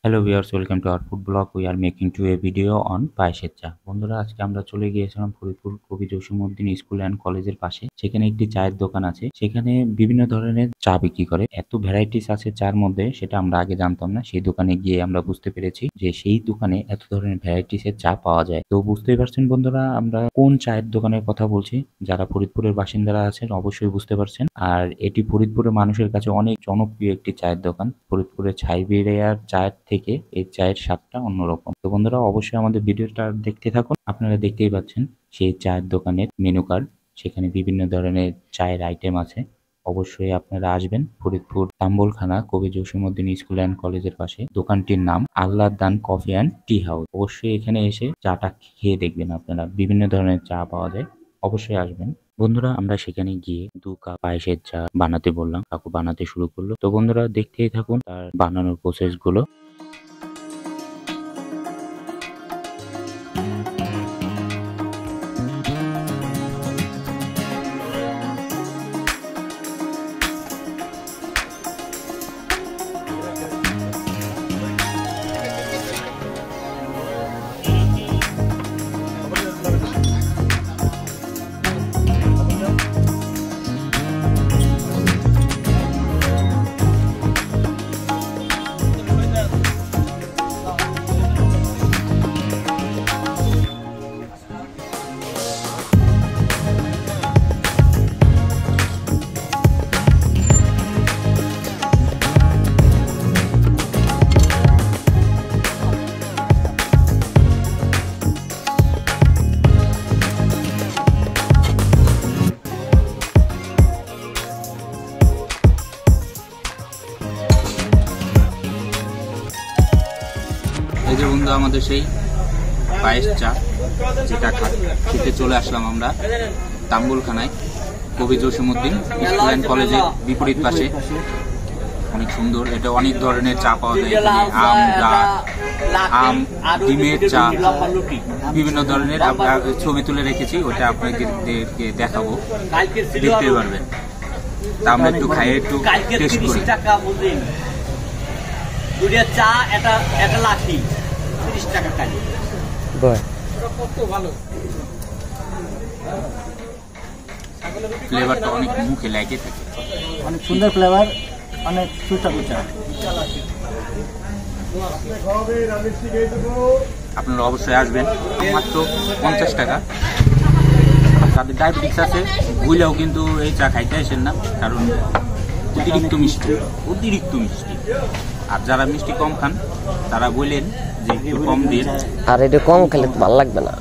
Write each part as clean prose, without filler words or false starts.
Hello viewers, welcome to our food blog. We are making to a video on পায়েসের চা। বন্ধুরা, আজকে আমরা চলে গিয়েছিলাম ফরিদপুর কবি জসীমউদ্দিন স্কুল অ্যান্ড কলেজের পাশে। সেখানে একটি চায়ের দোকান আছে, সেখানে বিভিন্ন ধরনের চা বিক্রি করে। এত ভ্যারাইটিস আছে চার মধ্যে, সেটা আমরা আগে জানতাম না। সেই দোকানে গিয়ে আমরা বুঝতে পেরেছি যে সেই দোকানে এত ধরনের ভ্যারাইটিসের চা পাওয়া যায়। তো বুঝতেই পারছেন বন্ধুরা, আমরা কোন চায়ের দোকানের কথা বলছি। যারা ফরিদপুরের বাসিন্দারা আছেন অবশ্যই বুঝতে পারছেন। আর এটি ফরিদপুরের মানুষের কাছে অনেক জনপ্রিয় একটি চায়ের দোকান। ফরিদপুরের ছাইবেরিয়ার চায়ের থেকে এই চায়ের স্বাদটা অন্যরকম। তো বন্ধুরা, অবশ্যই আমাদের ভিডিওটা দেখতে থাকুন। আপনারা দেখতেই পাচ্ছেন সেই চায়ের দোকানের মেনু কার্ড। সেখানে বিভিন্ন ধরনের চায়ের আইটেম আছে। অবশ্যই আপনারা আসবেন ফরিদপুর তাম্বলখানা কবি জসীমউদ্দিন স্কুল অ্যান্ড কলেজের পাশে। দোকানটির নাম আল্লাহর দান কফি অ্যান্ড টি হাউস। অবশ্যই এখানে এসে চাটা খেয়ে দেখবেন। আপনারা বিভিন্ন ধরনের চা পাওয়া যায়, অবশ্যই আসবেন। বন্ধুরা, আমরা সেখানে গিয়ে 2 কাপ পায়েসের চা বানাতে বললাম। কাকু বানাতে শুরু করলো। তো বন্ধুরা, দেখতেই থাকুন তার বানানোর প্রসেস গুলো। এই যে বন্ধু, আমাদের সেই পায়েস চা, যেটা খেতে চলে আসলাম আমরা তাম্বুলখানায় কবি জসীমউদ্দিন স্কুল অ্যান্ড কলেজের বিপরীত পাশে। অনেক সুন্দর, এটা অনেক ধরনের চা পাওয়া যায় এখানে। আম, ডিমের চা, বিভিন্ন ধরনের ছবি তুলে রেখেছি, ওটা আপনাদেরকে দেখাবো, দেখতে পারবেন। তা আমরা একটু খাইয়ে একটু টেস্ট করি। চা এটা লাঠি 30 টাকা কালি। ফ্লেভারটা অনেক মুখে লেগে থাকে, অনেক সুন্দর ফ্লেভার, অনেক সুস্বাদু চা। আপনারা অবশ্যই আসবেন। মাত্র 50 টাকা। তাদের ডায়াবেটিক্স আছে বুঝলেও কিন্তু এই চা খাইতে আসেন না, কারণ অতিরিক্ত মিষ্টি। আর যারা মিষ্টি কম খান তারা বললেন যে একটু কম দিন। আর এটা কম খেলে তো ভালো লাগবে না,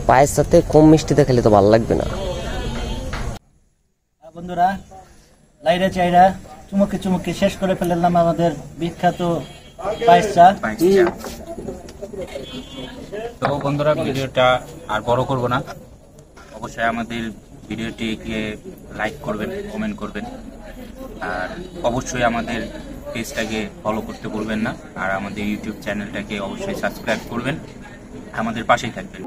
পায়ের সাথে কম মিষ্টিতে খেলে তো ভালো লাগবে না। বন্ধুরা, লাইরা চাইরা চুমুকে চুমুকে শেষ করে ফেললাম আমাদের বিখ্যাত পায়েস চা। তো বন্ধুরা, ভিডিওটা আর বড় করব না। অবশ্যই আমাদের ভিডিওটিকে লাইক করবেন, কমেন্ট করবেন, আর অবশ্যই আমাদের পেজটাকে ফলো করতে ভুলবেন না। আর আমাদের ইউটিউব চ্যানেলটাকে অবশ্যই সাবস্ক্রাইব করবেন, আমাদের পাশেই থাকবেন।